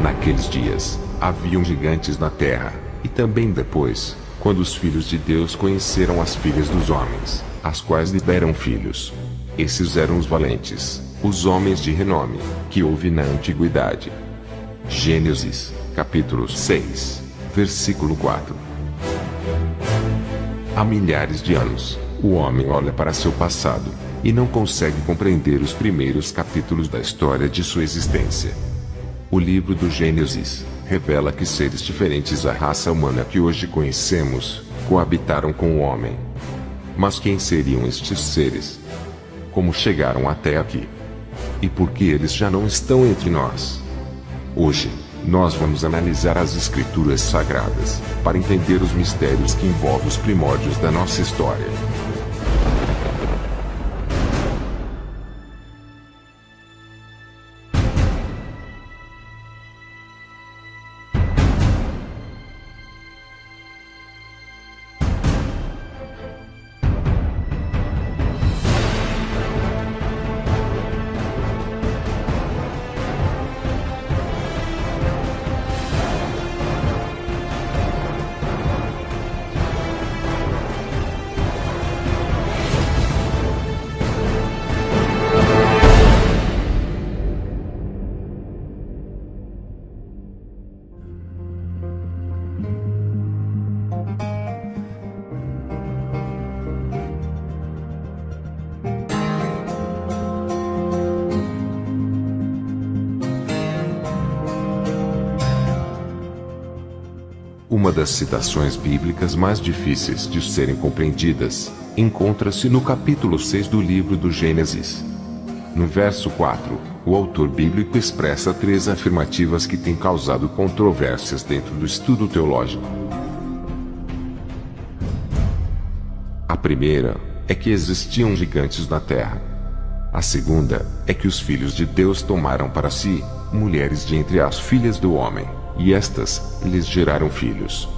Naqueles dias, haviam gigantes na terra, e também depois, quando os filhos de Deus conheceram as filhas dos homens, as quais lhe deram filhos. Esses eram os valentes, os homens de renome, que houve na antiguidade. Gênesis, capítulo 6, versículo 4. Há milhares de anos, o homem olha para seu passado, e não consegue compreender os primeiros capítulos da história de sua existência. O livro do Gênesis revela que seres diferentes à raça humana que hoje conhecemos coabitaram com o homem. Mas quem seriam estes seres? Como chegaram até aqui? E por que eles já não estão entre nós? Hoje, nós vamos analisar as Escrituras Sagradas para entender os mistérios que envolvem os primórdios da nossa história. Uma das citações bíblicas mais difíceis de serem compreendidas encontra-se no capítulo 6 do livro do Gênesis. No verso 4, o autor bíblico expressa 3 afirmativas que têm causado controvérsias dentro do estudo teológico. A primeira é que existiam gigantes na terra. A segunda é que os filhos de Deus tomaram para si mulheres de entre as filhas do homem, e estas lhes geraram filhos.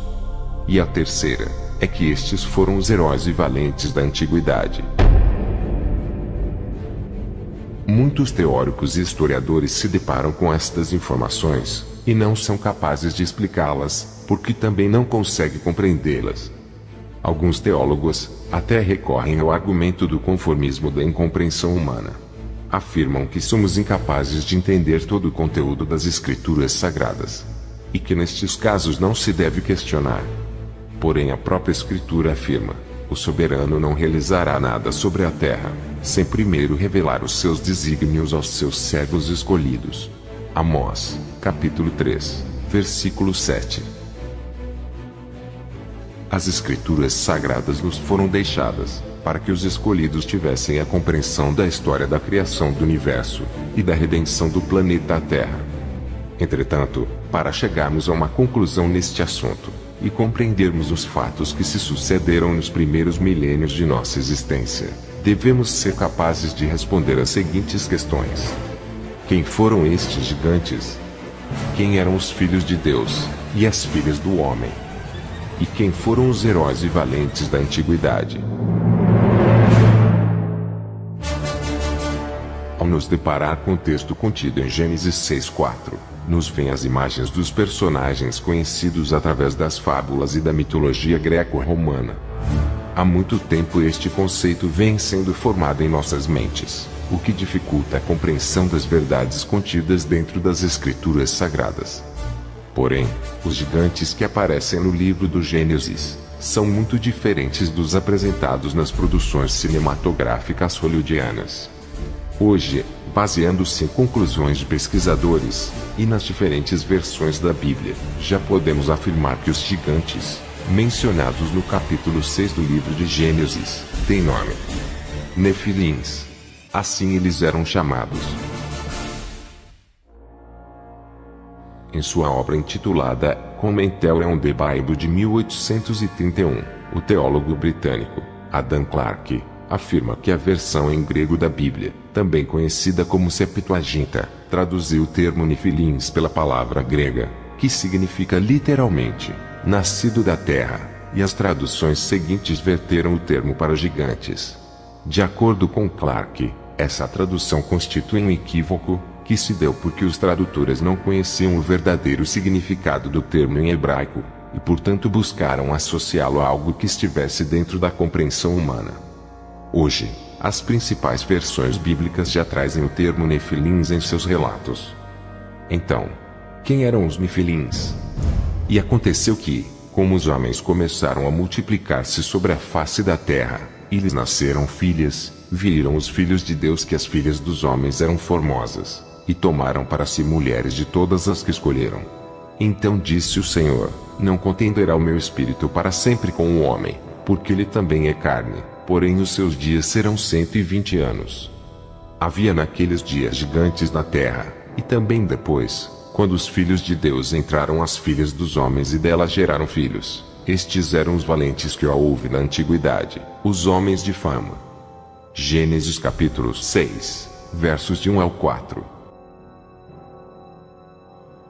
E a terceira é que estes foram os heróis e valentes da antiguidade. Muitos teóricos e historiadores se deparam com estas informações e não são capazes de explicá-las, porque também não conseguem compreendê-las. Alguns teólogos até recorrem ao argumento do conformismo da incompreensão humana. Afirmam que somos incapazes de entender todo o conteúdo das Escrituras Sagradas, e que nestes casos não se deve questionar. Porém, a própria Escritura afirma: o soberano não realizará nada sobre a terra, sem primeiro revelar os seus desígnios aos seus servos escolhidos. Amós, capítulo 3, versículo 7. As Escrituras Sagradas nos foram deixadas para que os escolhidos tivessem a compreensão da história da criação do universo e da redenção do planeta Terra. Entretanto, para chegarmos a uma conclusão neste assunto e compreendermos os fatos que se sucederam nos primeiros milênios de nossa existência, devemos ser capazes de responder as seguintes questões: quem foram estes gigantes? Quem eram os filhos de Deus e as filhas do homem? E quem foram os heróis e valentes da antiguidade? Ao nos deparar com o texto contido em Gênesis 6:4, nos vêm as imagens dos personagens conhecidos através das fábulas e da mitologia greco-romana. Há muito tempo este conceito vem sendo formado em nossas mentes, o que dificulta a compreensão das verdades contidas dentro das Escrituras Sagradas. Porém, os gigantes que aparecem no livro do Gênesis são muito diferentes dos apresentados nas produções cinematográficas hollywoodianas. Hoje, baseando-se em conclusões de pesquisadores e nas diferentes versões da Bíblia, já podemos afirmar que os gigantes, mencionados no capítulo 6 do livro de Gênesis, têm nome: Nefilins. Assim eles eram chamados. Em sua obra intitulada Commentary on the Bible de 1831, o teólogo britânico Adam Clarke afirma que a versão em grego da Bíblia, também conhecida como Septuaginta, traduziu o termo Nefilins pela palavra grega, que significa literalmente nascido da terra, e as traduções seguintes verteram o termo para gigantes. De acordo com Clarke, essa tradução constitui um equívoco, que se deu porque os tradutores não conheciam o verdadeiro significado do termo em hebraico, e portanto buscaram associá-lo a algo que estivesse dentro da compreensão humana. Hoje, as principais versões bíblicas já trazem o termo Nefilins em seus relatos. Então, quem eram os Nefilins? E aconteceu que, como os homens começaram a multiplicar-se sobre a face da terra, e lhes nasceram filhas, viram os filhos de Deus que as filhas dos homens eram formosas, e tomaram para si mulheres de todas as que escolheram. Então disse o Senhor: não contenderá o meu espírito para sempre com o homem, porque ele também é carne, porém os seus dias serão 120 anos. Havia naqueles dias gigantes na terra, e também depois, quando os filhos de Deus entraram as filhas dos homens e delas geraram filhos. Estes eram os valentes que houve na antiguidade, os homens de fama. Gênesis capítulo 6, versos de 1 ao 4.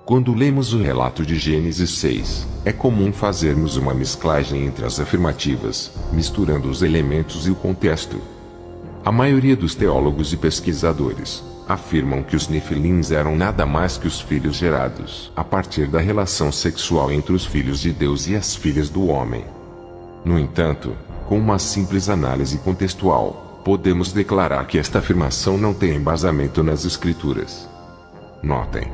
Quando lemos o relato de Gênesis 6, é comum fazermos uma mesclagem entre as afirmativas, misturando os elementos e o contexto. A maioria dos teólogos e pesquisadores afirmam que os Nefilins eram nada mais que os filhos gerados a partir da relação sexual entre os filhos de Deus e as filhas do homem. No entanto, com uma simples análise contextual, podemos declarar que esta afirmação não tem embasamento nas Escrituras. Notem.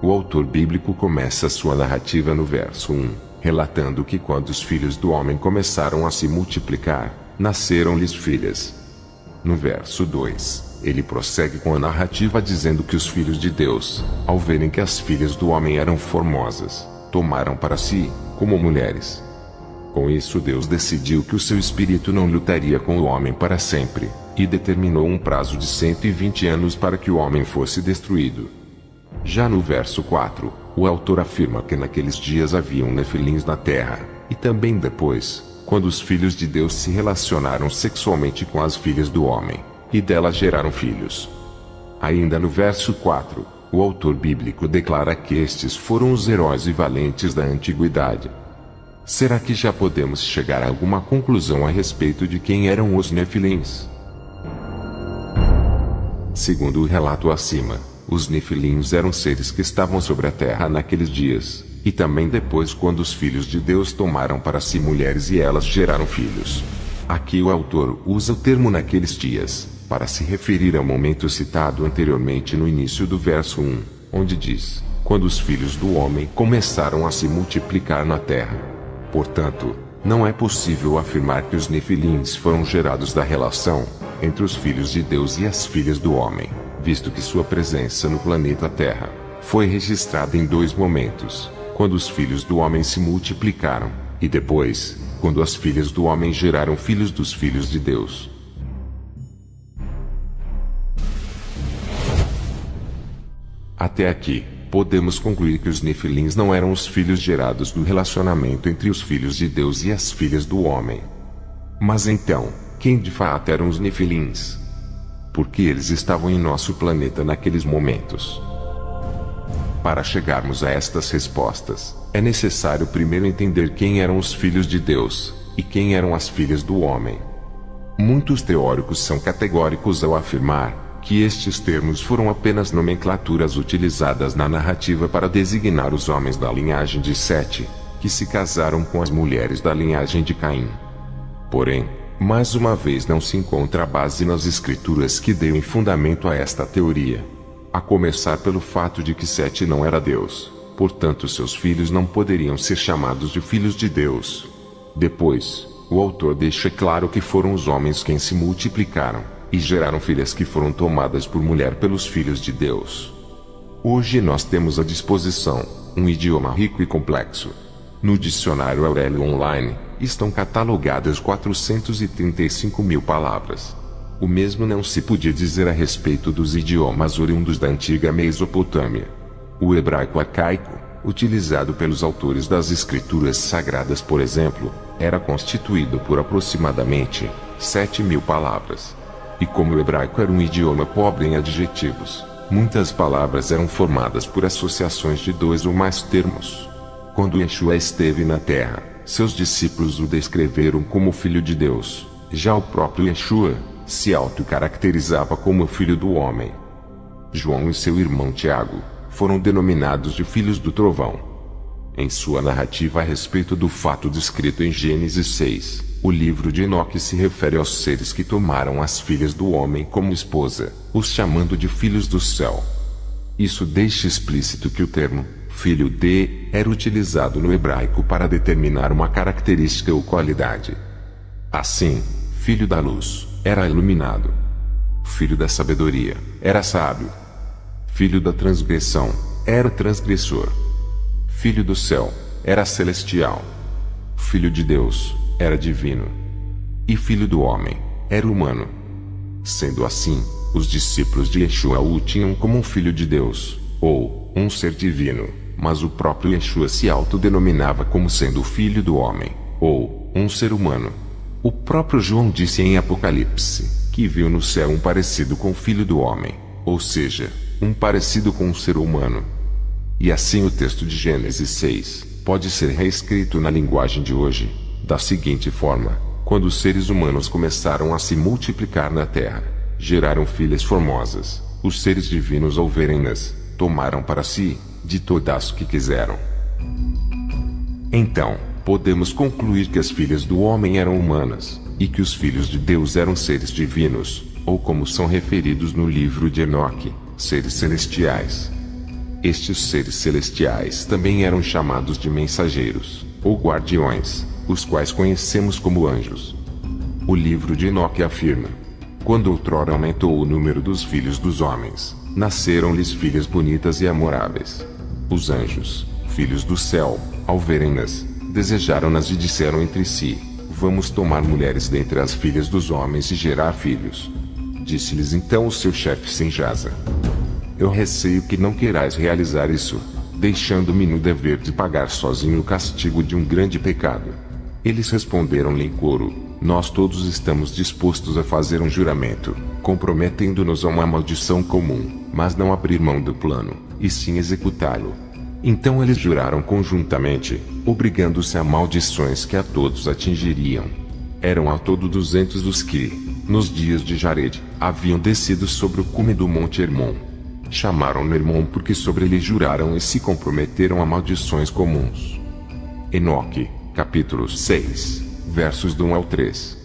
O autor bíblico começa sua narrativa no verso 1, relatando que quando os filhos do homem começaram a se multiplicar, nasceram-lhes filhas. No verso 2, ele prossegue com a narrativa dizendo que os filhos de Deus, ao verem que as filhas do homem eram formosas, tomaram para si, como mulheres. Com isso Deus decidiu que o seu espírito não lutaria com o homem para sempre, e determinou um prazo de 120 anos para que o homem fosse destruído. Já no verso 4, o autor afirma que naqueles dias haviam nefilins na terra, e também depois, quando os filhos de Deus se relacionaram sexualmente com as filhas do homem, e delas geraram filhos. Ainda no verso 4, o autor bíblico declara que estes foram os heróis e valentes da antiguidade. Será que já podemos chegar a alguma conclusão a respeito de quem eram os nefilins? Segundo o relato acima, os nefilins eram seres que estavam sobre a terra naqueles dias, e também depois quando os filhos de Deus tomaram para si mulheres e elas geraram filhos. Aqui o autor usa o termo naqueles dias, para se referir ao momento citado anteriormente no início do verso 1, onde diz, quando os filhos do homem começaram a se multiplicar na terra. Portanto, não é possível afirmar que os nefilins foram gerados da relação entre os filhos de Deus e as filhas do homem, visto que sua presença no planeta Terra foi registrada em dois momentos, quando os filhos do homem se multiplicaram, e depois, quando as filhas do homem geraram filhos dos filhos de Deus. Até aqui, podemos concluir que os nefilins não eram os filhos gerados do relacionamento entre os filhos de Deus e as filhas do homem. Mas então, quem de fato eram os nefilins? Porque eles estavam em nosso planeta naqueles momentos. Para chegarmos a estas respostas, é necessário primeiro entender quem eram os filhos de Deus, e quem eram as filhas do homem. Muitos teóricos são categóricos ao afirmar que estes termos foram apenas nomenclaturas utilizadas na narrativa para designar os homens da linhagem de Sete, que se casaram com as mulheres da linhagem de Caim. Porém, mais uma vez não se encontra base nas escrituras que deem fundamento a esta teoria. A começar pelo fato de que Sete não era Deus, portanto seus filhos não poderiam ser chamados de filhos de Deus. Depois, o autor deixa claro que foram os homens quem se multiplicaram, e geraram filhas que foram tomadas por mulher pelos filhos de Deus. Hoje nós temos à disposição um idioma rico e complexo. No dicionário Aurélio Online, estão catalogadas 435 mil palavras. O mesmo não se podia dizer a respeito dos idiomas oriundos da antiga Mesopotâmia. O hebraico arcaico, utilizado pelos autores das escrituras sagradas, por exemplo, era constituído por aproximadamente 7.000 palavras. E como o hebraico era um idioma pobre em adjetivos, muitas palavras eram formadas por associações de 2 ou mais termos. Quando Yeshua esteve na terra, seus discípulos o descreveram como Filho de Deus. Já o próprio Yeshua se auto-caracterizava como Filho do Homem. João e seu irmão Tiago foram denominados de Filhos do Trovão. Em sua narrativa a respeito do fato descrito em Gênesis 6, o livro de Enoque se refere aos seres que tomaram as filhas do homem como esposa, os chamando de filhos do céu. Isso deixa explícito que o termo filho de era utilizado no hebraico para determinar uma característica ou qualidade. Assim, filho da luz era iluminado. Filho da sabedoria era sábio. Filho da transgressão era transgressor. Filho do céu era celestial. Filho de Deus era divino. E filho do homem era humano. Sendo assim, os discípulos de Yeshua o tinham como um filho de Deus, ou um ser divino, mas o próprio Yeshua se autodenominava como sendo o filho do homem, ou um ser humano. O próprio João disse em Apocalipse que viu no céu um parecido com o filho do homem, ou seja, um parecido com um ser humano. E assim o texto de Gênesis 6 pode ser reescrito na linguagem de hoje, da seguinte forma: quando os seres humanos começaram a se multiplicar na terra, geraram filhas formosas, os seres divinos ao verem-nas, tomaram para si, de todas o que quiseram. Então, podemos concluir que as filhas do homem eram humanas, e que os filhos de Deus eram seres divinos, ou como são referidos no livro de Enoque, seres celestiais. Estes seres celestiais também eram chamados de mensageiros, ou guardiões, os quais conhecemos como anjos. O livro de Enoque afirma: quando outrora aumentou o número dos filhos dos homens, nasceram-lhes filhas bonitas e amoráveis. Os anjos, filhos do céu, ao verem-nas, desejaram-nas e disseram entre si: vamos tomar mulheres dentre as filhas dos homens e gerar filhos. Disse-lhes então o seu chefe Senjasa: eu receio que não queirais realizar isso, deixando-me no dever de pagar sozinho o castigo de um grande pecado. Eles responderam-lhe em coro: nós todos estamos dispostos a fazer um juramento, comprometendo-nos a uma maldição comum, mas não abrir mão do plano, e sim executá-lo. Então eles juraram conjuntamente, obrigando-se a maldições que a todos atingiriam. Eram ao todo 200 os que, nos dias de Jared, haviam descido sobre o cume do Monte Hermon. Chamaram-no Hermon porque sobre ele juraram e se comprometeram a maldições comuns. Enoque, capítulo 6, versos do 1 ao 3.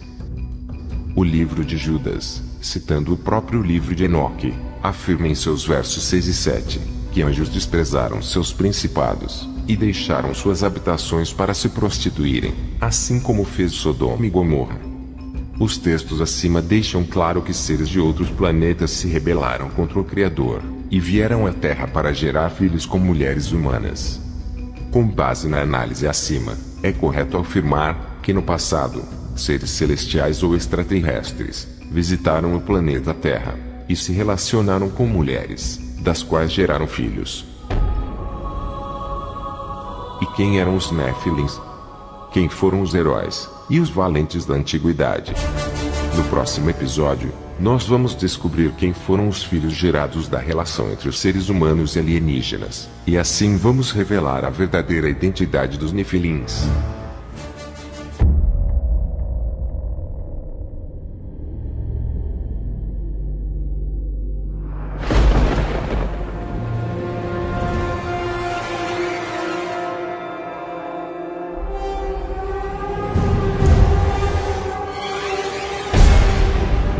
O livro de Judas, citando o próprio livro de Enoque, afirma em seus versos 6 e 7, que anjos desprezaram seus principados, e deixaram suas habitações para se prostituírem, assim como fez Sodoma e Gomorra. Os textos acima deixam claro que seres de outros planetas se rebelaram contra o Criador, e vieram à Terra para gerar filhos com mulheres humanas. Com base na análise acima, é correto afirmar que no passado, seres celestiais ou extraterrestres visitaram o planeta Terra e se relacionaram com mulheres, das quais geraram filhos. E quem eram os Néfilins? Quem foram os heróis e os valentes da antiguidade? No próximo episódio, nós vamos descobrir quem foram os filhos gerados da relação entre os seres humanos e alienígenas, e assim vamos revelar a verdadeira identidade dos Nefilins.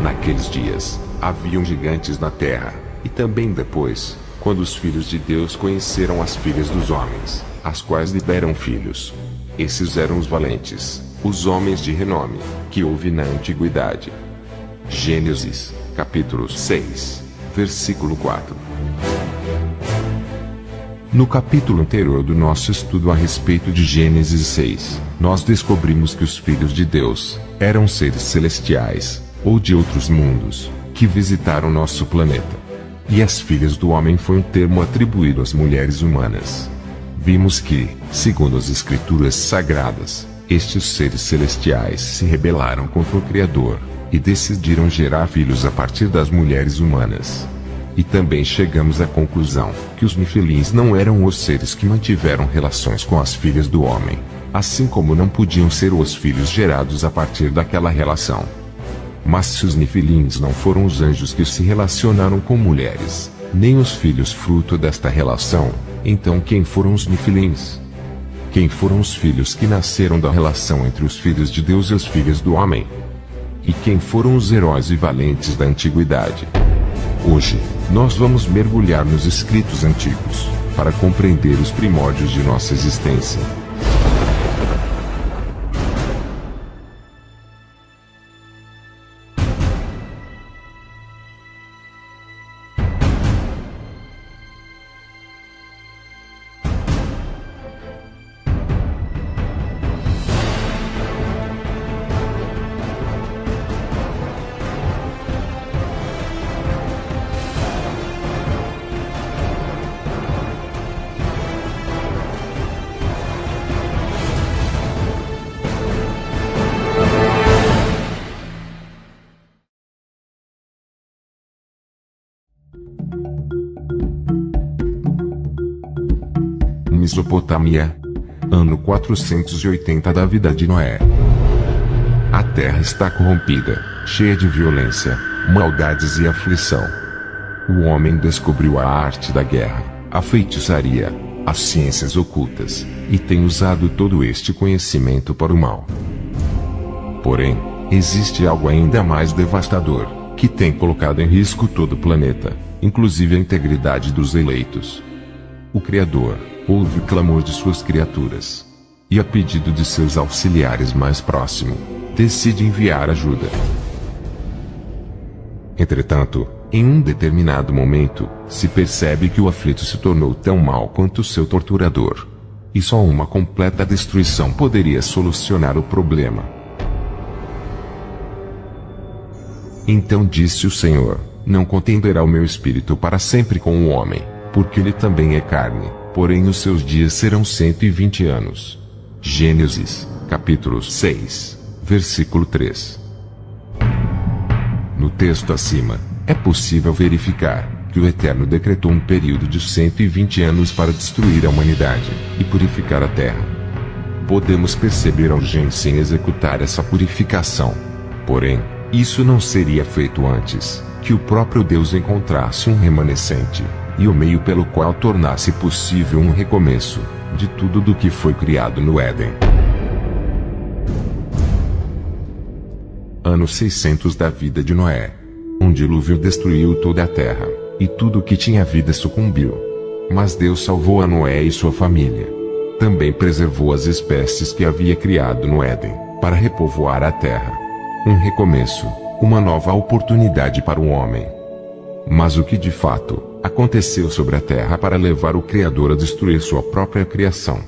Naqueles dias, haviam gigantes na terra, e também depois, quando os filhos de Deus conheceram as filhas dos homens, as quais lhe deram filhos. Esses eram os valentes, os homens de renome, que houve na antiguidade. Gênesis, capítulo 6, versículo 4. No capítulo anterior do nosso estudo a respeito de Gênesis 6, nós descobrimos que os filhos de Deus eram seres celestiais, ou de outros mundos, que visitaram nosso planeta. e as filhas do homem foi um termo atribuído às mulheres humanas. Vimos que, segundo as Escrituras Sagradas, estes seres celestiais se rebelaram contra o Criador, e decidiram gerar filhos a partir das mulheres humanas. E também chegamos à conclusão que os nefilins não eram os seres que mantiveram relações com as filhas do homem, assim como não podiam ser os filhos gerados a partir daquela relação. Mas se os nefilins não foram os anjos que se relacionaram com mulheres, nem os filhos fruto desta relação, então quem foram os nefilins? Quem foram os filhos que nasceram da relação entre os filhos de Deus e as filhas do homem? E quem foram os heróis e valentes da antiguidade? Hoje, nós vamos mergulhar nos escritos antigos, para compreender os primórdios de nossa existência. Mesopotâmia. Ano 480 da vida de Noé. A terra está corrompida, cheia de violência, maldades e aflição. O homem descobriu a arte da guerra, a feitiçaria, as ciências ocultas, e tem usado todo este conhecimento para o mal. Porém, existe algo ainda mais devastador, que tem colocado em risco todo o planeta, inclusive a integridade dos eleitos. O Criador ouve o clamor de suas criaturas, e a pedido de seus auxiliares mais próximos, decide enviar ajuda. Entretanto, em um determinado momento, se percebe que o aflito se tornou tão mau quanto seu torturador. E só uma completa destruição poderia solucionar o problema. Então disse o Senhor: não contenderá o meu espírito para sempre com o homem, porque ele também é carne, porém os seus dias serão 120 anos. Gênesis, capítulo 6, versículo 3. No texto acima, é possível verificar que o Eterno decretou um período de 120 anos para destruir a humanidade e purificar a terra. Podemos perceber a urgência em executar essa purificação. Porém, isso não seria feito antes que o próprio Deus encontrasse um remanescente, e o meio pelo qual tornasse possível um recomeço de tudo do que foi criado no Éden. Ano 600 da vida de Noé. Um dilúvio destruiu toda a terra, e tudo que tinha vida sucumbiu. Mas Deus salvou a Noé e sua família. Também preservou as espécies que havia criado no Éden, para repovoar a terra. Um recomeço, uma nova oportunidade para o homem. Mas o que de fato aconteceu sobre a terra para levar o Criador a destruir sua própria criação?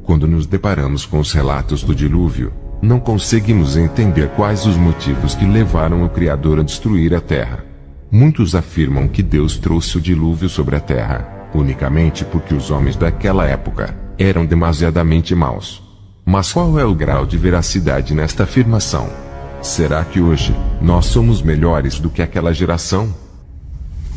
Quando nos deparamos com os relatos do dilúvio, não conseguimos entender quais os motivos que levaram o Criador a destruir a terra. Muitos afirmam que Deus trouxe o dilúvio sobre a terra, unicamente porque os homens daquela época eram demasiadamente maus. Mas qual é o grau de veracidade nesta afirmação? Será que hoje nós somos melhores do que aquela geração?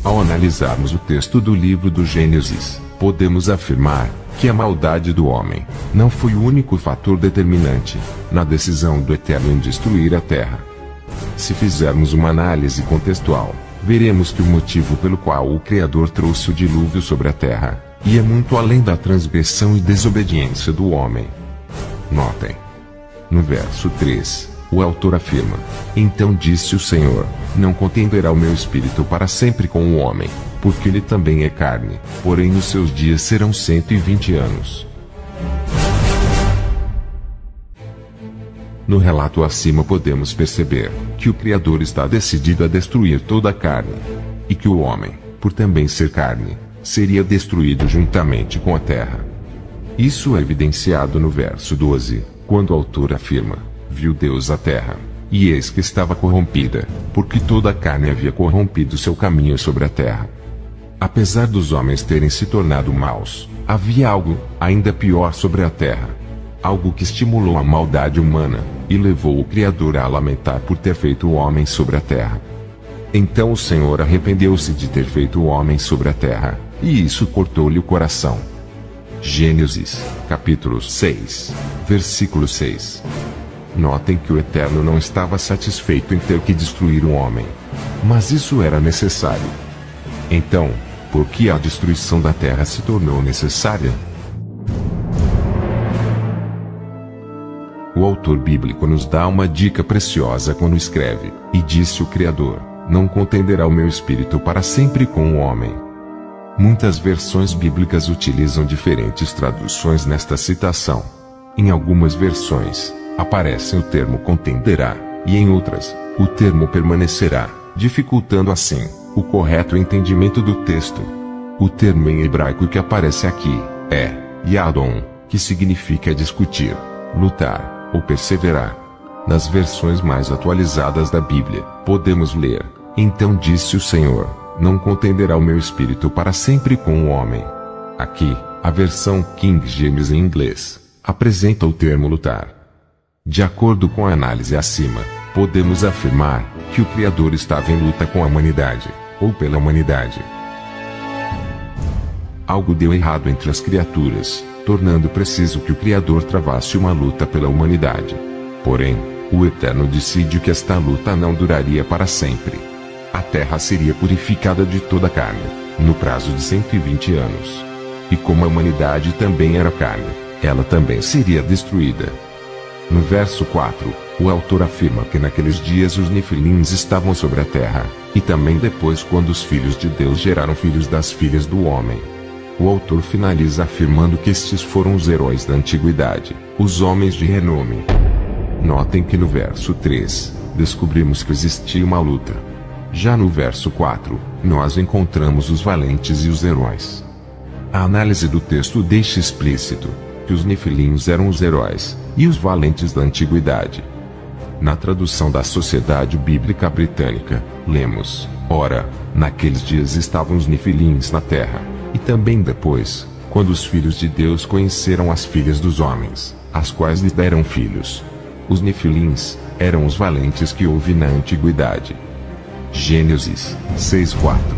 Ao analisarmos o texto do livro do Gênesis, podemos afirmar que a maldade do homem não foi o único fator determinante na decisão do Eterno em destruir a terra. Se fizermos uma análise contextual, veremos que o motivo pelo qual o Criador trouxe o dilúvio sobre a terra ia muito além da transgressão e desobediência do homem. Notem. No verso 3, o autor afirma: então disse o Senhor: não contenderá o meu espírito para sempre com o homem, porque ele também é carne, porém os seus dias serão 120 anos. No relato acima podemos perceber que o Criador está decidido a destruir toda a carne, e que o homem, por também ser carne, seria destruído juntamente com a terra. Isso é evidenciado no verso 12, quando o autor afirma: viu Deus a terra, e eis que estava corrompida, porque toda a carne havia corrompido seu caminho sobre a terra. Apesar dos homens terem se tornado maus, havia algo ainda pior sobre a terra. Algo que estimulou a maldade humana, e levou o Criador a lamentar por ter feito o homem sobre a terra. Então o Senhor arrependeu-se de ter feito o homem sobre a terra, e isso cortou-lhe o coração. Gênesis, capítulo 6, versículo 6. Notem que o Eterno não estava satisfeito em ter que destruir o homem. Mas isso era necessário. Então, por que a destruição da terra se tornou necessária? O autor bíblico nos dá uma dica preciosa quando escreve: "E disse o Criador: não contenderá o meu espírito para sempre com o homem." Muitas versões bíblicas utilizam diferentes traduções nesta citação. Em algumas versões, aparece o termo contenderá, e em outras, o termo permanecerá, dificultando assim o correto entendimento do texto. O termo em hebraico que aparece aqui é yadon, que significa discutir, lutar ou perseverar. Nas versões mais atualizadas da Bíblia, podemos ler: "Então disse o Senhor: não contenderá o meu espírito para sempre com o homem." Aqui, a versão King James em inglês apresenta o termo lutar. De acordo com a análise acima, podemos afirmar que o Criador estava em luta com a humanidade, ou pela humanidade. Algo deu errado entre as criaturas, tornando preciso que o Criador travasse uma luta pela humanidade. Porém, o Eterno decide que esta luta não duraria para sempre. A terra seria purificada de toda a carne, no prazo de 120 anos. E como a humanidade também era carne, ela também seria destruída. No verso 4, o autor afirma que naqueles dias os nefilins estavam sobre a terra, e também depois quando os filhos de Deus geraram filhos das filhas do homem. O autor finaliza afirmando que estes foram os heróis da antiguidade, os homens de renome. Notem que no verso 3, descobrimos que existia uma luta. Já no verso 4, nós encontramos os valentes e os heróis. A análise do texto deixa explícito que os nefilins eram os heróis e os valentes da antiguidade. Na tradução da Sociedade Bíblica Britânica, lemos: "Ora, naqueles dias estavam os nefilins na terra, e também depois, quando os filhos de Deus conheceram as filhas dos homens, as quais lhes deram filhos." Os nefilins eram os valentes que houve na antiguidade. Gênesis 6:4.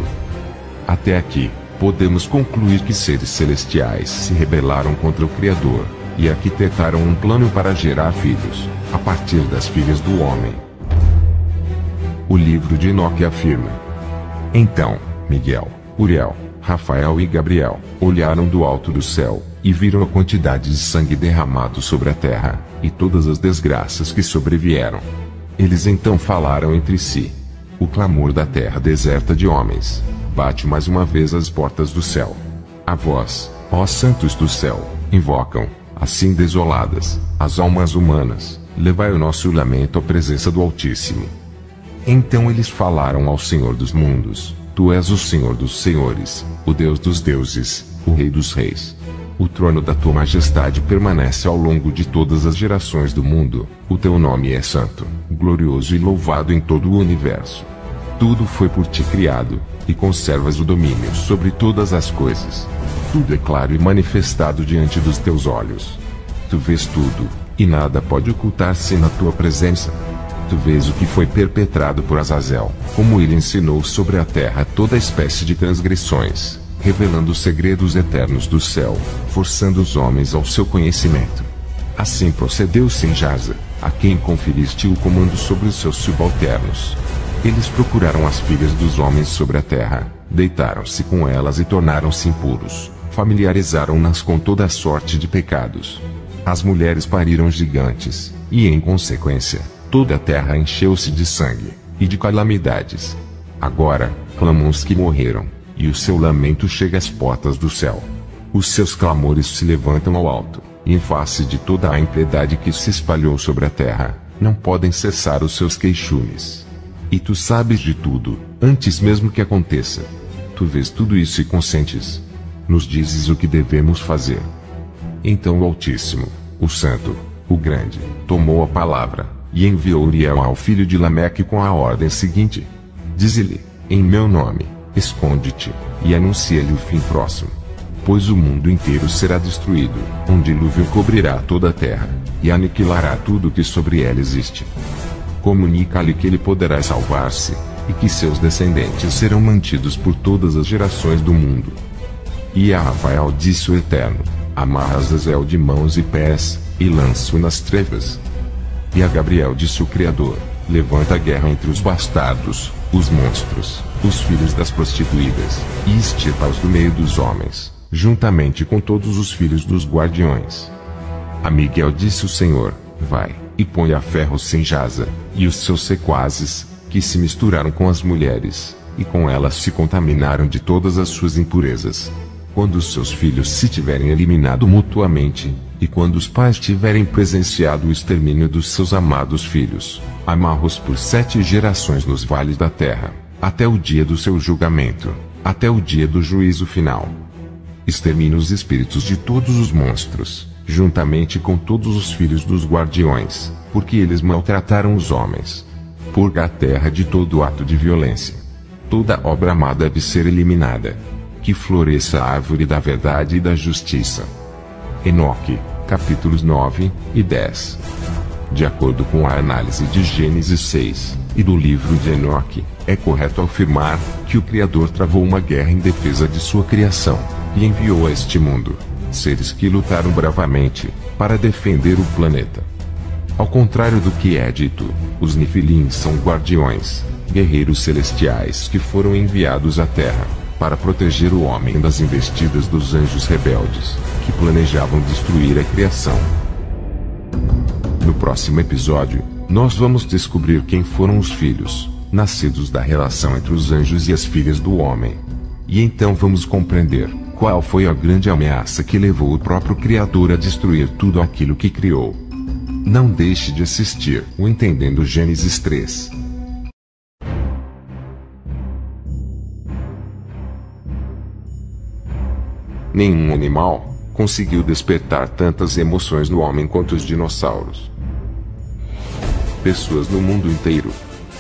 Até aqui, podemos concluir que seres celestiais se rebelaram contra o Criador, e arquitetaram um plano para gerar filhos, a partir das filhas do homem. O livro de Enoque afirma: "Então, Miguel, Uriel, Rafael e Gabriel olharam do alto do céu, e viram a quantidade de sangue derramado sobre a terra, e todas as desgraças que sobrevieram. Eles então falaram entre si: o clamor da terra deserta de homens bate mais uma vez às portas do céu. A vós, ó santos do céu, invocam, assim desoladas, as almas humanas, levai o nosso lamento à presença do Altíssimo." Então eles falaram ao Senhor dos mundos: "Tu és o Senhor dos senhores, o Deus dos deuses, o Rei dos reis. O trono da tua majestade permanece ao longo de todas as gerações do mundo, o teu nome é santo, glorioso e louvado em todo o universo. Tudo foi por ti criado, e conservas o domínio sobre todas as coisas. Tudo é claro e manifestado diante dos teus olhos. Tu vês tudo, e nada pode ocultar-se na tua presença. Tu vês o que foi perpetrado por Azazel, como ele ensinou sobre a terra toda espécie de transgressões, revelando os segredos eternos do céu, forçando os homens ao seu conhecimento. Assim procedeu Senjaza, a quem conferiste o comando sobre os seus subalternos. Eles procuraram as filhas dos homens sobre a terra, deitaram-se com elas e tornaram-se impuros, familiarizaram-nas com toda a sorte de pecados. As mulheres pariram gigantes, e em consequência, toda a terra encheu-se de sangue, e de calamidades. Agora, clamam os que morreram, e o seu lamento chega às portas do céu. Os seus clamores se levantam ao alto, e em face de toda a impiedade que se espalhou sobre a terra, não podem cessar os seus queixumes. E tu sabes de tudo, antes mesmo que aconteça. Tu vês tudo isso e consentes. Nos dizes o que devemos fazer." Então o Altíssimo, o Santo, o Grande, tomou a palavra, e enviou Uriel ao filho de Lameque com a ordem seguinte: dize-lhe, em meu nome, esconde-te, e anuncia-lhe o fim próximo. Pois o mundo inteiro será destruído, um dilúvio cobrirá toda a terra, e aniquilará tudo que sobre ela existe. Comunica-lhe que ele poderá salvar-se, e que seus descendentes serão mantidos por todas as gerações do mundo. E a Rafael disse o Eterno: amarra Azazel de mãos e pés, e lança-o nas trevas. E a Gabriel disse o Criador: levanta a guerra entre os bastardos, os monstros, os filhos das prostituídas, e extirpa-os do meio dos homens, juntamente com todos os filhos dos guardiões. A Miguel disse o Senhor: vai, e põe a ferro sem jaza, e os seus sequazes, que se misturaram com as mulheres, e com elas se contaminaram de todas as suas impurezas. Quando os seus filhos se tiverem eliminado mutuamente, e quando os pais tiverem presenciado o extermínio dos seus amados filhos, amarra-os por 7 gerações nos vales da terra, até o dia do seu julgamento, até o dia do juízo final. Extermina os espíritos de todos os monstros, juntamente com todos os filhos dos guardiões, porque eles maltrataram os homens. Purga a terra de todo ato de violência. Toda obra má deve ser eliminada. Que floresça a árvore da verdade e da justiça. Enoque, capítulos 9 e 10. De acordo com a análise de Gênesis 6, e do livro de Enoque, é correto afirmar que o Criador travou uma guerra em defesa de sua criação, e enviou a este mundo seres que lutaram bravamente para defender o planeta. Ao contrário do que é dito, os Nifilins são guardiões, guerreiros celestiais que foram enviados à Terra para proteger o homem das investidas dos anjos rebeldes, que planejavam destruir a criação. No próximo episódio, nós vamos descobrir quem foram os filhos, nascidos da relação entre os anjos e as filhas do homem. E então vamos compreender qual foi a grande ameaça que levou o próprio Criador a destruir tudo aquilo que criou. Não deixe de assistir o Entendendo Gênesis 3. Nenhum animal conseguiu despertar tantas emoções no homem quanto os dinossauros. Pessoas no mundo inteiro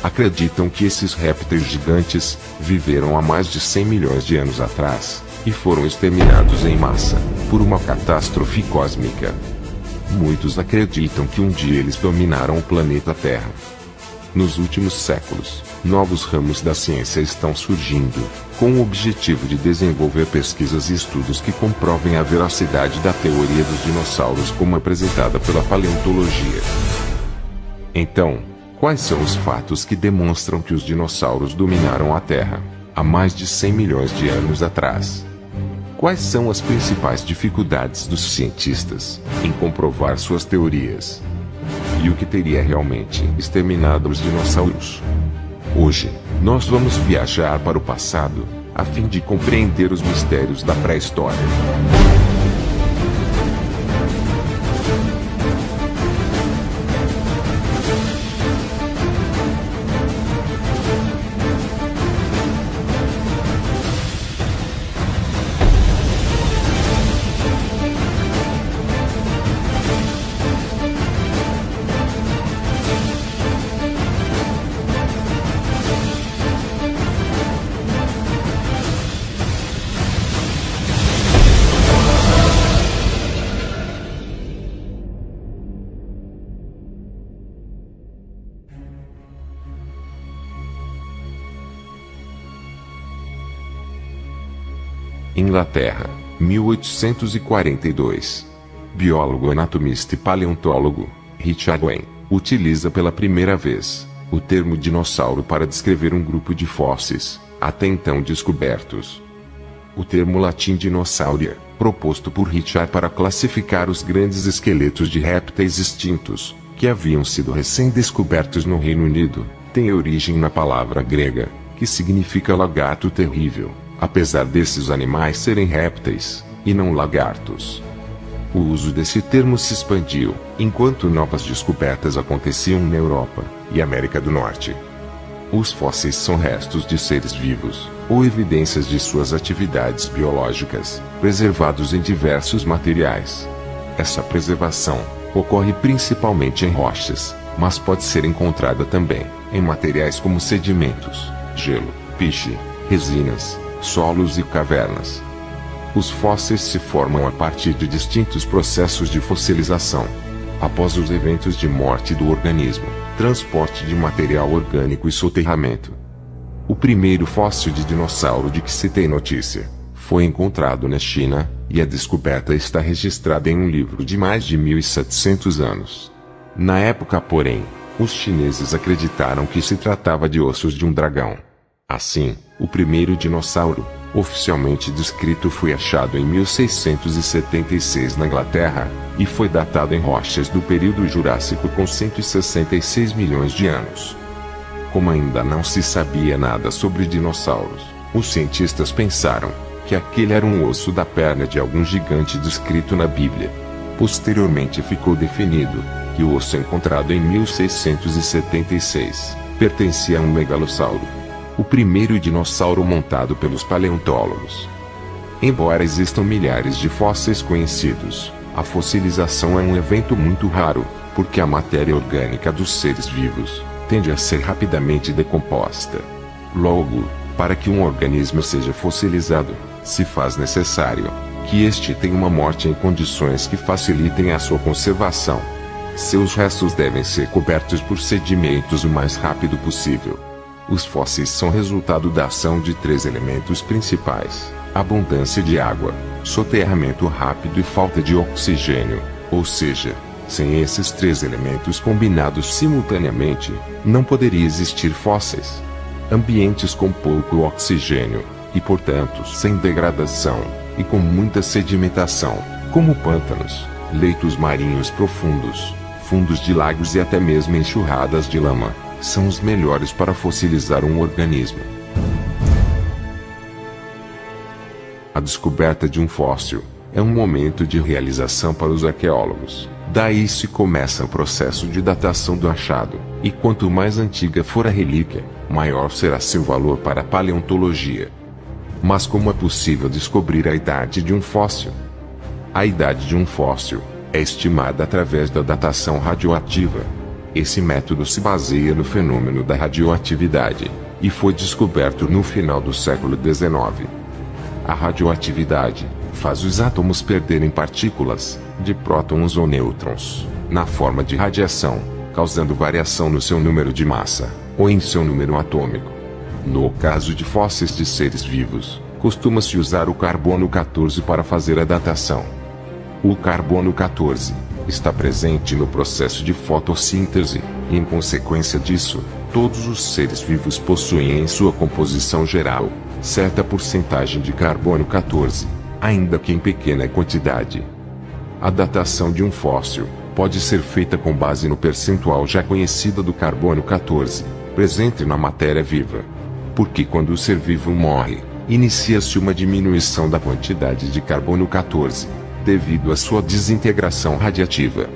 acreditam que esses répteis gigantes viveram há mais de 100 milhões de anos atrás e foram exterminados em massa por uma catástrofe cósmica. Muitos acreditam que um dia eles dominaram o planeta Terra. Nos últimos séculos, novos ramos da ciência estão surgindo, com o objetivo de desenvolver pesquisas e estudos que comprovem a veracidade da teoria dos dinossauros como apresentada pela paleontologia. Então, quais são os fatos que demonstram que os dinossauros dominaram a Terra há mais de 100 milhões de anos atrás? Quais são as principais dificuldades dos cientistas em comprovar suas teorias? E o que teria realmente exterminado os dinossauros? Hoje, nós vamos viajar para o passado, a fim de compreender os mistérios da pré-história. Inglaterra, 1842. Biólogo, anatomista e paleontólogo, Richard Wayne, utiliza pela primeira vez o termo dinossauro para descrever um grupo de fósseis, até então descobertos. O termo latim dinossauria, proposto por Richard para classificar os grandes esqueletos de répteis extintos, que haviam sido recém-descobertos no Reino Unido, tem origem na palavra grega, que significa lagarto terrível. Apesar desses animais serem répteis, e não lagartos. O uso desse termo se expandiu, enquanto novas descobertas aconteciam na Europa e América do Norte. Os fósseis são restos de seres vivos, ou evidências de suas atividades biológicas, preservados em diversos materiais. Essa preservação Ocorre principalmente em rochas, mas pode ser encontrada também em materiais como sedimentos, gelo, piche, resinas, solos e cavernas. Os fósseis se formam a partir de distintos processos de fossilização. Após os eventos de morte do organismo, transporte de material orgânico e soterramento. O primeiro fóssil de dinossauro de que se tem notícia foi encontrado na China, e a descoberta está registrada em um livro de mais de 1.700 anos. Na época, porém, os chineses acreditaram que se tratava de ossos de um dragão. Assim, o primeiro dinossauro, oficialmente descrito, foi achado em 1676 na Inglaterra, e foi datado em rochas do período Jurássico com 166 milhões de anos. Como ainda não se sabia nada sobre dinossauros, os cientistas pensaram que aquele era um osso da perna de algum gigante descrito na Bíblia. Posteriormente ficou definido que o osso encontrado em 1676 pertencia a um megalossauro, o primeiro dinossauro montado pelos paleontólogos. Embora existam milhares de fósseis conhecidos, a fossilização é um evento muito raro, porque a matéria orgânica dos seres vivos tende a ser rapidamente decomposta. Logo, para que um organismo seja fossilizado, se faz necessário que este tenha uma morte em condições que facilitem a sua conservação. Seus restos devem ser cobertos por sedimentos o mais rápido possível. Os fósseis são resultado da ação de 3 elementos principais: abundância de água, soterramento rápido e falta de oxigênio, ou seja, sem esses 3 elementos combinados simultaneamente, não poderia existir fósseis. Ambientes com pouco oxigênio, e portanto sem degradação, e com muita sedimentação, como pântanos, leitos marinhos profundos, fundos de lagos e até mesmo enxurradas de lama, são os melhores para fossilizar um organismo. A descoberta de um fóssil é um momento de realização para os arqueólogos. Daí se começa o processo de datação do achado, e quanto mais antiga for a relíquia, maior será seu valor para a paleontologia. Mas como é possível descobrir a idade de um fóssil? A idade de um fóssil é estimada através da datação radioativa. Esse método se baseia no fenômeno da radioatividade, e foi descoberto no final do século XIX. A radioatividade faz os átomos perderem partículas, de prótons ou nêutrons, na forma de radiação, causando variação no seu número de massa, ou em seu número atômico. No caso de fósseis de seres vivos, costuma-se usar o carbono 14 para fazer a datação. O carbono 14 está presente no processo de fotossíntese, e em consequência disso, todos os seres vivos possuem em sua composição geral certa porcentagem de carbono 14, ainda que em pequena quantidade. A datação de um fóssil pode ser feita com base no percentual já conhecido do carbono 14, presente na matéria viva. Porque quando o ser vivo morre, inicia-se uma diminuição da quantidade de carbono 14, devido à sua desintegração radiativa.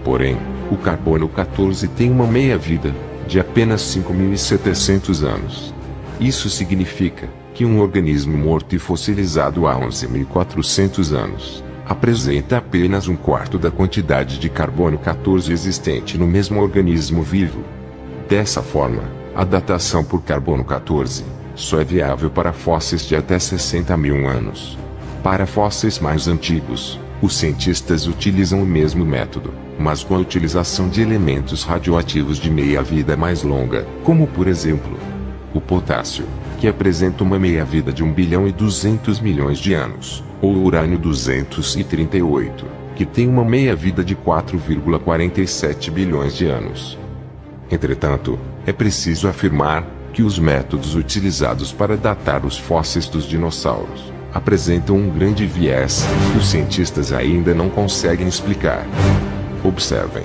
Porém, o carbono 14 tem uma meia-vida de apenas 5.700 anos. Isso significa que um organismo morto e fossilizado há 11.400 anos apresenta apenas 1/4 da quantidade de carbono 14 existente no mesmo organismo vivo. Dessa forma, a datação por carbono 14 só é viável para fósseis de até 60.000 anos. Para fósseis mais antigos, os cientistas utilizam o mesmo método, mas com a utilização de elementos radioativos de meia-vida mais longa, como por exemplo, o potássio, que apresenta uma meia-vida de 1.200 bilhões de anos, ou o urânio 238, que tem uma meia-vida de 4,47 bilhões de anos. Entretanto, é preciso afirmar que os métodos utilizados para datar os fósseis dos dinossauros apresentam um grande viés que os cientistas ainda não conseguem explicar. Observem.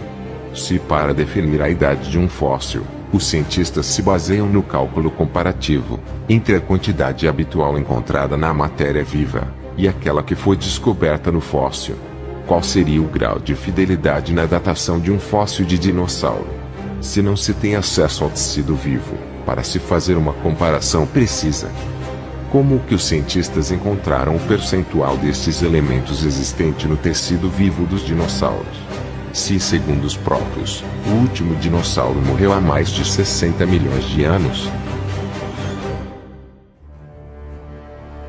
Se para definir a idade de um fóssil, os cientistas se baseiam no cálculo comparativo entre a quantidade habitual encontrada na matéria viva e aquela que foi descoberta no fóssil, qual seria o grau de fidelidade na datação de um fóssil de dinossauro? Se não se tem acesso ao tecido vivo para se fazer uma comparação precisa. Como que os cientistas encontraram o percentual destes elementos existente no tecido vivo dos dinossauros? Se, segundo os próprios, o último dinossauro morreu há mais de 60 milhões de anos.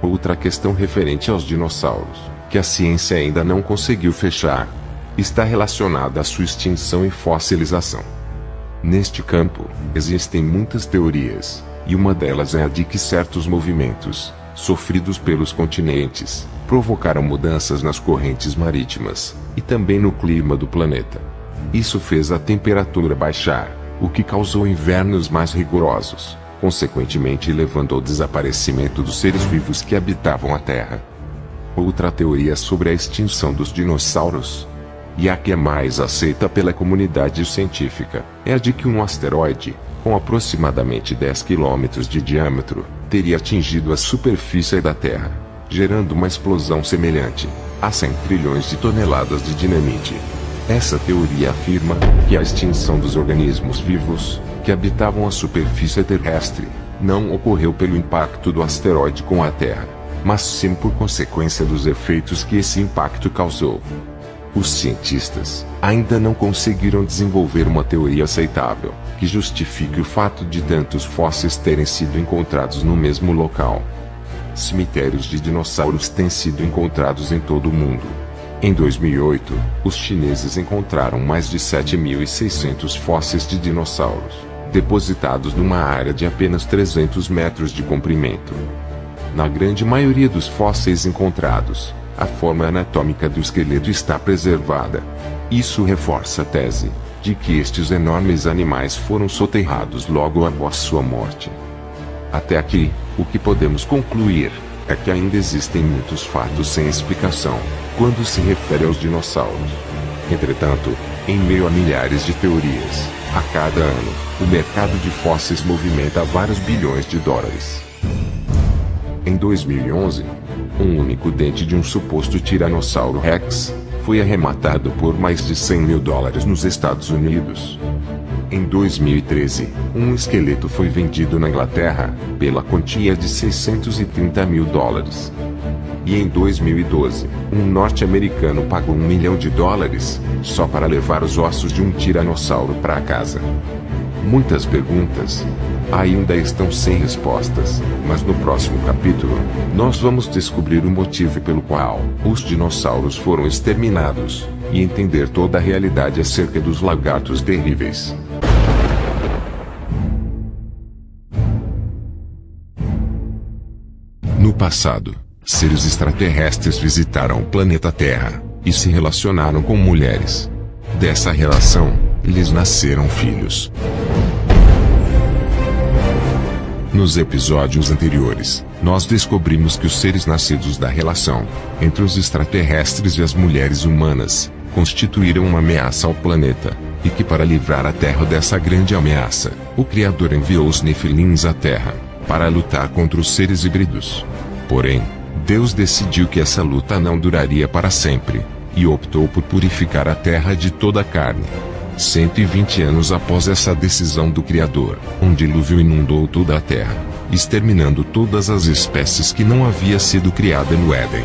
Outra questão referente aos dinossauros, que a ciência ainda não conseguiu fechar, está relacionada à sua extinção e fossilização. Neste campo, existem muitas teorias, e uma delas é a de que certos movimentos, sofridos pelos continentes, provocaram mudanças nas correntes marítimas, e também no clima do planeta. Isso fez a temperatura baixar, o que causou invernos mais rigorosos, consequentemente levando ao desaparecimento dos seres vivos que habitavam a Terra. Outra teoria sobre a extinção dos dinossauros, e a que é mais aceita pela comunidade científica, é a de que um asteroide, com aproximadamente 10 quilômetros de diâmetro, teria atingido a superfície da Terra, gerando uma explosão semelhante a 100 trilhões de toneladas de dinamite. Essa teoria afirma que a extinção dos organismos vivos, que habitavam a superfície terrestre, não ocorreu pelo impacto do asteroide com a Terra, mas sim por consequência dos efeitos que esse impacto causou. Os cientistas ainda não conseguiram desenvolver uma teoria aceitável, que justifique o fato de tantos fósseis terem sido encontrados no mesmo local. Cemitérios de dinossauros têm sido encontrados em todo o mundo. Em 2008, os chineses encontraram mais de 7.600 fósseis de dinossauros, depositados numa área de apenas 300 metros de comprimento. Na grande maioria dos fósseis encontrados, a forma anatômica do esqueleto está preservada. Isso reforça a tese de que estes enormes animais foram soterrados logo após sua morte. Até aqui, o que podemos concluir é que ainda existem muitos fatos sem explicação quando se refere aos dinossauros. Entretanto, em meio a milhares de teorias, a cada ano, o mercado de fósseis movimenta vários bilhões de dólares. Em 2011, um único dente de um suposto Tiranossauro Rex foi arrematado por mais de 100 mil dólares nos Estados Unidos. Em 2013, um esqueleto foi vendido na Inglaterra pela quantia de 630 mil dólares. E em 2012, um norte-americano pagou $1 milhão só para levar os ossos de um tiranossauro para casa. Muitas perguntas ainda estão sem respostas, mas no próximo capítulo, nós vamos descobrir o motivo pelo qual os dinossauros foram exterminados, e entender toda a realidade acerca dos lagartos terríveis. No passado, seres extraterrestres visitaram o planeta Terra, e se relacionaram com mulheres. Dessa relação, lhes nasceram filhos. Nos episódios anteriores, nós descobrimos que os seres nascidos da relação entre os extraterrestres e as mulheres humanas constituíram uma ameaça ao planeta, e que para livrar a Terra dessa grande ameaça, o Criador enviou os Nefilins à Terra para lutar contra os seres híbridos. Porém, Deus decidiu que essa luta não duraria para sempre, e optou por purificar a Terra de toda a carne. 120 anos após essa decisão do Criador, um dilúvio inundou toda a Terra, exterminando todas as espécies que não havia sido criada no Éden.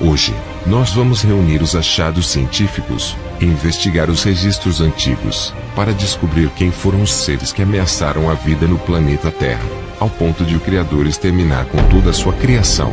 Hoje, nós vamos reunir os achados científicos e investigar os registros antigos, para descobrir quem foram os seres que ameaçaram a vida no planeta Terra, ao ponto de o Criador exterminar com toda a sua criação.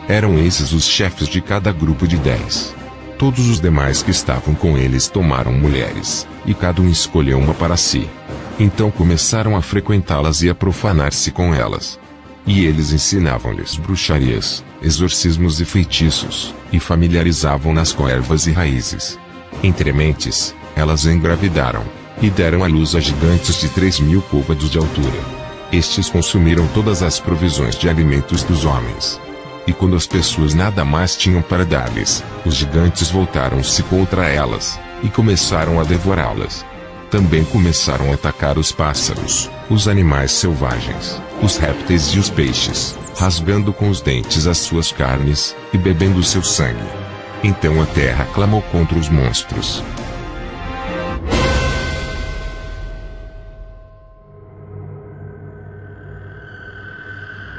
Eram esses os chefes de cada grupo de 10. Todos os demais que estavam com eles tomaram mulheres, e cada um escolheu uma para si. Então começaram a frequentá-las e a profanar-se com elas. E eles ensinavam-lhes bruxarias, exorcismos e feitiços, e familiarizavam-nas com ervas e raízes. Entre mentes, elas engravidaram, e deram à luz a gigantes de 3.000 côvados de altura. Estes consumiram todas as provisões de alimentos dos homens. E quando as pessoas nada mais tinham para dar-lhes, os gigantes voltaram-se contra elas, e começaram a devorá-las. Também começaram a atacar os pássaros, os animais selvagens, os répteis e os peixes, rasgando com os dentes as suas carnes, e bebendo o seu sangue. Então a terra clamou contra os monstros.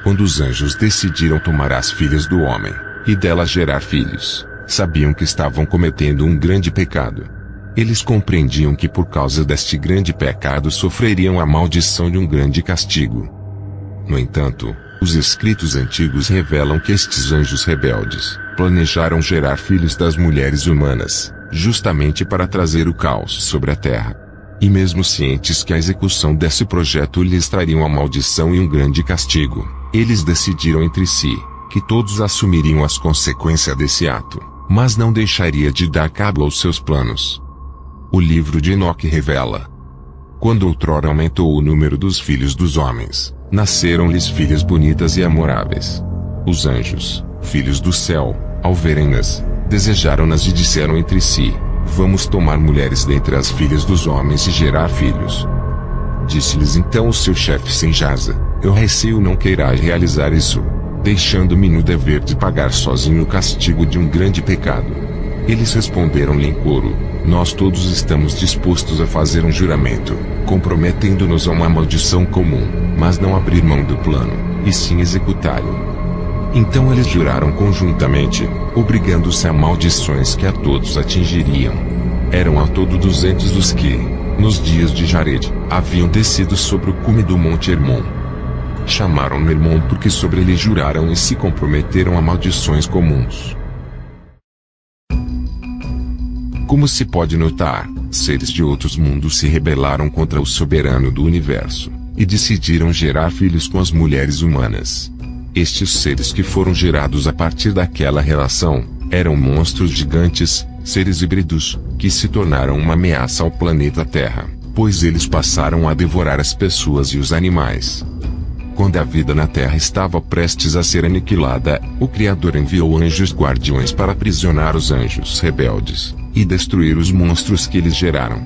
Quando os anjos decidiram tomar as filhas do homem, e delas gerar filhos, sabiam que estavam cometendo um grande pecado. Eles compreendiam que por causa deste grande pecado sofreriam a maldição de um grande castigo. No entanto, os escritos antigos revelam que estes anjos rebeldes planejaram gerar filhos das mulheres humanas, justamente para trazer o caos sobre a terra. E mesmo cientes que a execução desse projeto lhes traria uma maldição e um grande castigo, eles decidiram entre si que todos assumiriam as consequências desse ato, mas não deixaria de dar cabo aos seus planos. O livro de Enoque revela: quando outrora aumentou o número dos filhos dos homens, nasceram-lhes filhas bonitas e amoráveis. Os anjos, filhos do céu, ao verem-nas, desejaram-nas e disseram entre si: vamos tomar mulheres dentre as filhas dos homens e gerar filhos. Disse-lhes então o seu chefe Senjasa: eu receio não queirais realizar isso, deixando-me no dever de pagar sozinho o castigo de um grande pecado. Eles responderam-lhe em coro: nós todos estamos dispostos a fazer um juramento, comprometendo-nos a uma maldição comum, mas não abrir mão do plano, e sim executá-lo. Então eles juraram conjuntamente, obrigando-se a maldições que a todos atingiriam. Eram ao todo 200 os que, nos dias de Jared, haviam descido sobre o cume do Monte Hermon. Chamaram-no Hermon porque sobre ele juraram e se comprometeram a maldições comuns. Como se pode notar, seres de outros mundos se rebelaram contra o soberano do universo, e decidiram gerar filhos com as mulheres humanas. Estes seres que foram gerados a partir daquela relação, eram monstros gigantes, seres híbridos, que se tornaram uma ameaça ao planeta Terra, pois eles passaram a devorar as pessoas e os animais. Quando a vida na Terra estava prestes a ser aniquilada, o Criador enviou anjos guardiões para aprisionar os anjos rebeldes e destruir os monstros que eles geraram.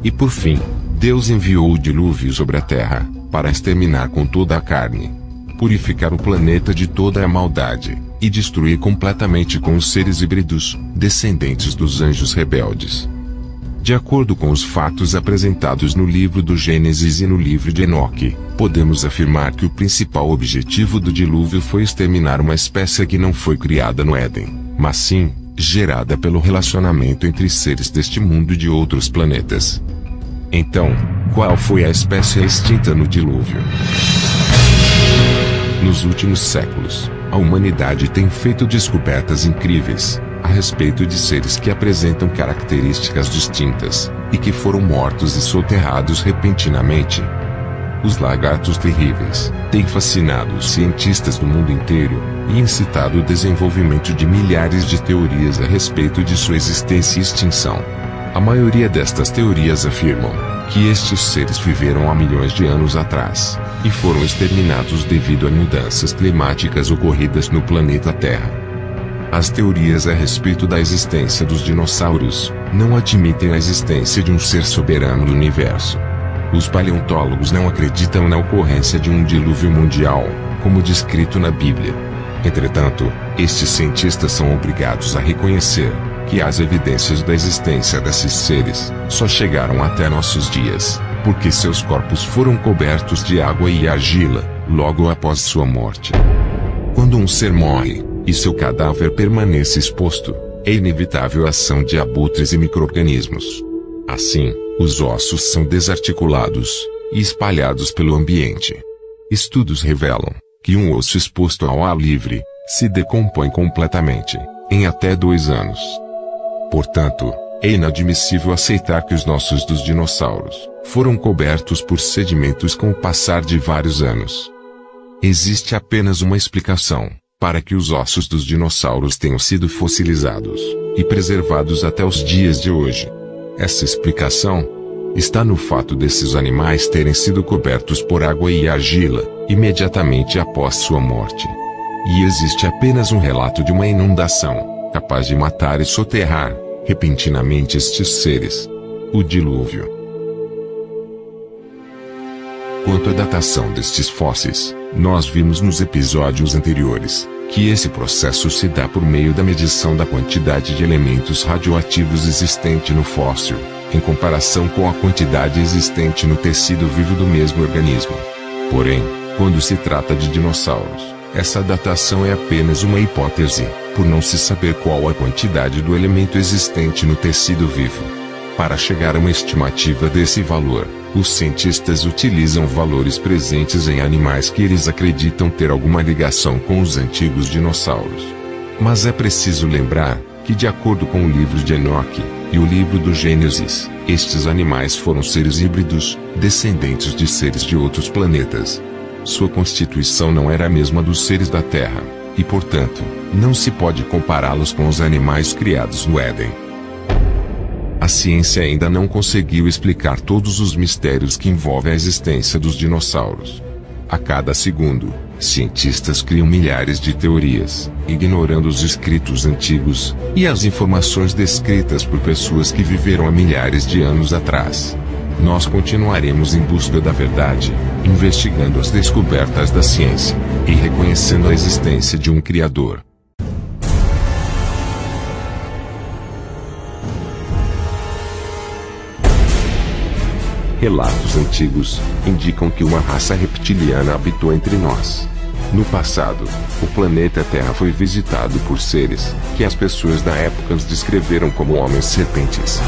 E por fim, Deus enviou o dilúvio sobre a terra, para exterminar com toda a carne, purificar o planeta de toda a maldade, e destruir completamente com os seres híbridos, descendentes dos anjos rebeldes. De acordo com os fatos apresentados no livro do Gênesis e no livro de Enoque, podemos afirmar que o principal objetivo do dilúvio foi exterminar uma espécie que não foi criada no Éden, mas sim, gerada pelo relacionamento entre seres deste mundo e de outros planetas. Então, qual foi a espécie extinta no dilúvio? Nos últimos séculos, a humanidade tem feito descobertas incríveis a respeito de seres que apresentam características distintas, e que foram mortos e soterrados repentinamente. Os lagartos terríveis têm fascinado os cientistas do mundo inteiro, e incitado o desenvolvimento de milhares de teorias a respeito de sua existência e extinção. A maioria destas teorias afirmam que estes seres viveram há milhões de anos atrás, e foram exterminados devido a mudanças climáticas ocorridas no planeta Terra. As teorias a respeito da existência dos dinossauros não admitem a existência de um ser soberano do universo. Os paleontólogos não acreditam na ocorrência de um dilúvio mundial, como descrito na Bíblia. Entretanto, estes cientistas são obrigados a reconhecer que as evidências da existência desses seres só chegaram até nossos dias, porque seus corpos foram cobertos de água e argila, logo após sua morte. Quando um ser morre, e seu cadáver permanece exposto, é inevitável a ação de abutres e micro-organismos. Assim, os ossos são desarticulados e espalhados pelo ambiente. Estudos revelam que um osso exposto ao ar livre se decompõe completamente em até 2 anos. Portanto, é inadmissível aceitar que os ossos dos dinossauros foram cobertos por sedimentos com o passar de vários anos. Existe apenas uma explicação para que os ossos dos dinossauros tenham sido fossilizados e preservados até os dias de hoje. Essa explicação está no fato desses animais terem sido cobertos por água e argila imediatamente após sua morte. E existe apenas um relato de uma inundação capaz de matar e soterrar repentinamente estes seres: o dilúvio. Quanto à datação destes fósseis, nós vimos nos episódios anteriores que esse processo se dá por meio da medição da quantidade de elementos radioativos existente no fóssil, em comparação com a quantidade existente no tecido vivo do mesmo organismo. Porém, quando se trata de dinossauros, essa datação é apenas uma hipótese, por não se saber qual a quantidade do elemento existente no tecido vivo. Para chegar a uma estimativa desse valor, os cientistas utilizam valores presentes em animais que eles acreditam ter alguma ligação com os antigos dinossauros. Mas é preciso lembrar que, de acordo com o livro de Enoque e o livro do Gênesis, estes animais foram seres híbridos, descendentes de seres de outros planetas. Sua constituição não era a mesma dos seres da Terra, e portanto, não se pode compará-los com os animais criados no Éden. A ciência ainda não conseguiu explicar todos os mistérios que envolvem a existência dos dinossauros. A cada segundo, cientistas criam milhares de teorias, ignorando os escritos antigos e as informações descritas por pessoas que viveram há milhares de anos atrás. Nós continuaremos em busca da verdade, investigando as descobertas da ciência e reconhecendo a existência de um Criador. Relatos antigos indicam que uma raça reptiliana habitou entre nós. No passado, o planeta Terra foi visitado por seres que as pessoas da época os descreveram como homens-serpentes.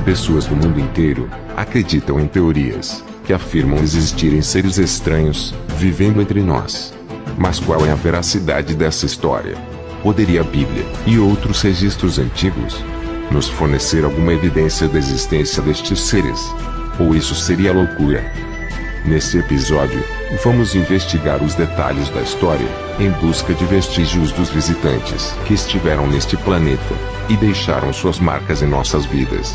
Pessoas do mundo inteiro acreditam em teorias que afirmam existirem seres estranhos vivendo entre nós. Mas qual é a veracidade dessa história? Poderia a Bíblia e outros registros antigos nos fornecer alguma evidência da existência destes seres? Ou isso seria loucura? Nesse episódio, vamos investigar os detalhes da história, em busca de vestígios dos visitantes que estiveram neste planeta e deixaram suas marcas em nossas vidas.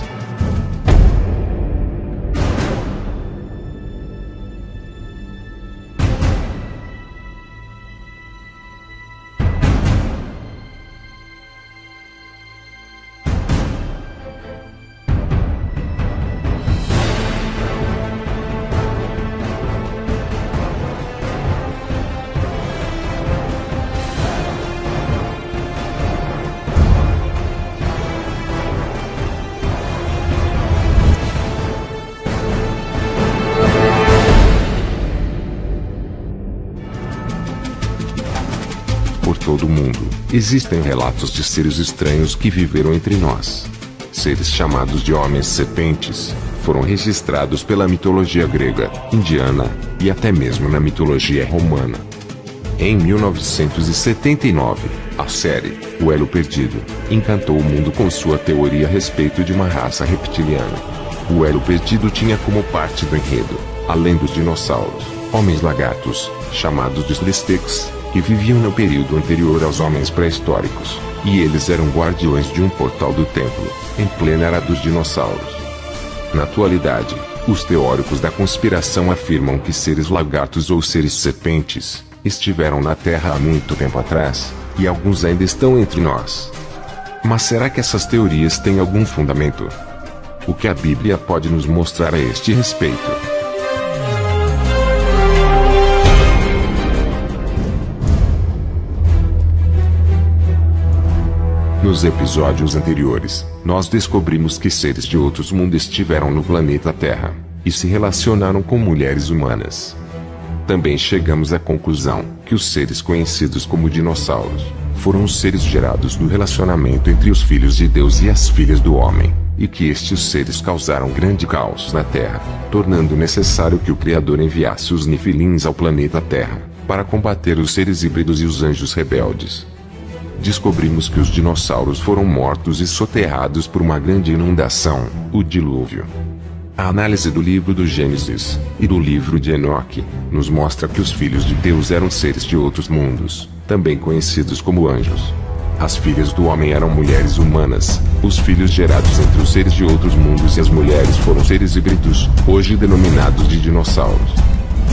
Por todo o mundo, existem relatos de seres estranhos que viveram entre nós. Seres chamados de homens-serpentes foram registrados pela mitologia grega, indiana e até mesmo na mitologia romana. Em 1979, a série O Elo Perdido encantou o mundo com sua teoria a respeito de uma raça reptiliana. O Elo Perdido tinha como parte do enredo, além dos dinossauros, homens-lagartos, chamados de Slistex, que viviam no período anterior aos homens pré-históricos, e eles eram guardiões de um portal do templo, em plena era dos dinossauros. Na atualidade, os teóricos da conspiração afirmam que seres lagartos ou seres serpentes estiveram na Terra há muito tempo atrás, e alguns ainda estão entre nós. Mas será que essas teorias têm algum fundamento? O que a Bíblia pode nos mostrar a este respeito? Nos episódios anteriores, nós descobrimos que seres de outros mundos estiveram no planeta Terra e se relacionaram com mulheres humanas. Também chegamos à conclusão que os seres conhecidos como dinossauros foram os seres gerados do relacionamento entre os filhos de Deus e as filhas do homem, e que estes seres causaram grande caos na Terra, tornando necessário que o Criador enviasse os Nefilins ao planeta Terra para combater os seres híbridos e os anjos rebeldes. descobrimos que os dinossauros foram mortos e soterrados por uma grande inundação, o dilúvio. A análise do livro do Gênesis e do livro de Enoque nos mostra que os filhos de Deus eram seres de outros mundos, também conhecidos como anjos. As filhas do homem eram mulheres humanas, os filhos gerados entre os seres de outros mundos, e as mulheres foram seres híbridos, hoje denominados de dinossauros.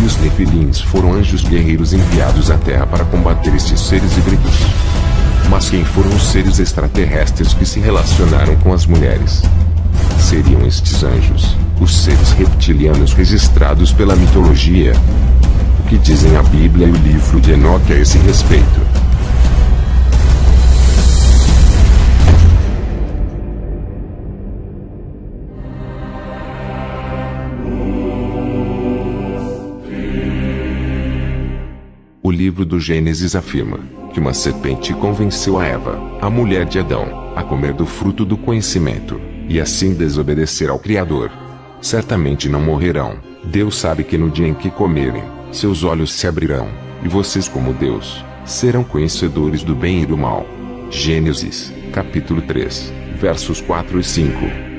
E os Nefilins foram anjos guerreiros enviados à Terra para combater estes seres híbridos. Mas quem foram os seres extraterrestres que se relacionaram com as mulheres? Seriam estes anjos, os seres reptilianos registrados pela mitologia. O que dizem a Bíblia e o livro de Enoque a esse respeito? O livro do Gênesis afirma que uma serpente convenceu a Eva, a mulher de Adão, a comer do fruto do conhecimento, e assim desobedecer ao Criador. Certamente não morrerão. Deus sabe que no dia em que comerem, seus olhos se abrirão, e vocês, como Deus, serão conhecedores do bem e do mal. Gênesis, capítulo 3, versos 4 e 5.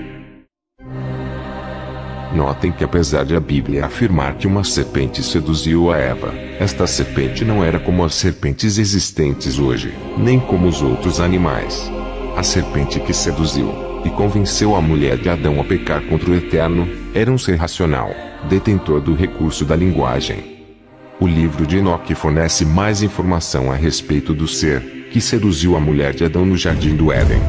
Notem que apesar de a Bíblia afirmar que uma serpente seduziu a Eva, esta serpente não era como as serpentes existentes hoje, nem como os outros animais. A serpente que seduziu e convenceu a mulher de Adão a pecar contra o Eterno era um ser racional, detentor do recurso da linguagem. O livro de Enoque fornece mais informação a respeito do ser que seduziu a mulher de Adão no jardim do Éden.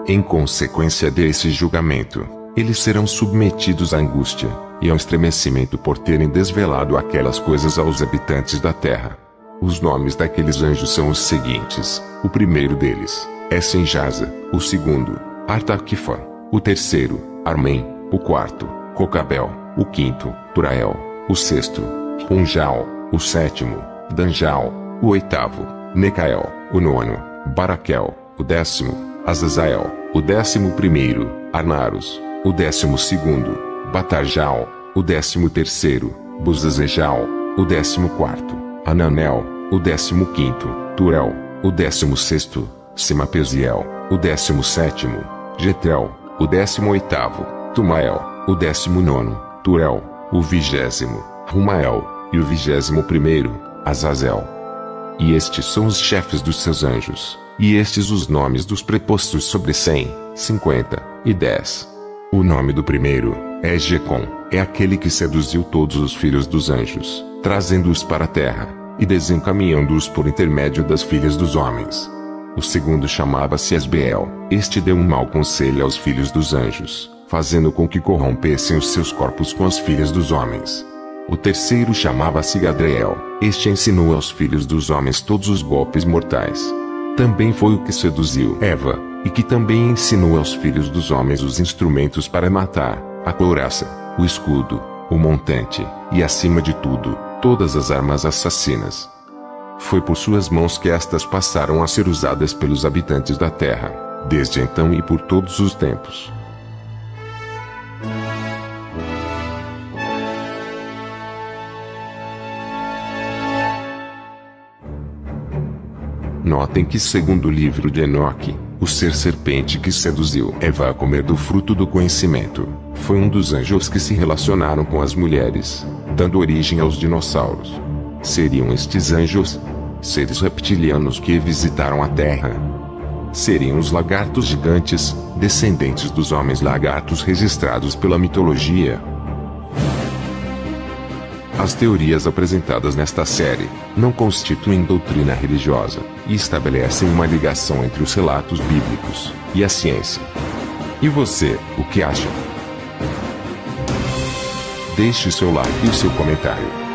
Em consequência desse julgamento, eles serão submetidos à angústia e ao estremecimento por terem desvelado aquelas coisas aos habitantes da terra. Os nomes daqueles anjos são os seguintes: o primeiro deles é Senjaza, o segundo, Artaquifar, o terceiro, Armém, o quarto, Cocabel, o quinto, Turael, o sexto, Runjal, o sétimo, Danjal, o oitavo, Necael, o nono, Baraquel, o décimo, Azazael, o 11º, Arnaros, o 12º, Batarjal, o 13º, Buzazejal, o 14º, Ananel, o 15º, Turel, o 16º, Semapesiel, o 17º, Getel, o 18º, Tumael, o 19º, Turel, o 20º, Rumael, e o 21º, Azazel. E estes são os chefes dos seus anjos, e estes os nomes dos prepostos sobre 100, 50 e 10. O nome do primeiro é Jecom, é aquele que seduziu todos os filhos dos anjos, trazendo-os para a terra, e desencaminhando-os por intermédio das filhas dos homens. O segundo chamava-se Esbeel, este deu um mau conselho aos filhos dos anjos, fazendo com que corrompessem os seus corpos com as filhas dos homens. O terceiro chamava-se Gadreel, este ensinou aos filhos dos homens todos os golpes mortais. Também foi o que seduziu Eva, e que também ensinou aos filhos dos homens os instrumentos para matar, a couraça, o escudo, o montante, e acima de tudo, todas as armas assassinas. Foi por suas mãos que estas passaram a ser usadas pelos habitantes da terra, desde então e por todos os tempos. Notem que, segundo o livro de Enoque, o ser serpente que seduziu Eva a comer do fruto do conhecimento foi um dos anjos que se relacionaram com as mulheres, dando origem aos dinossauros. Seriam estes anjos seres reptilianos que visitaram a Terra. Seriam os lagartos gigantes, descendentes dos homens lagartos registrados pela mitologia. As teorias apresentadas nesta série não constituem doutrina religiosa e estabelecem uma ligação entre os relatos bíblicos e a ciência. E você, o que acha? Deixe seu like e seu comentário.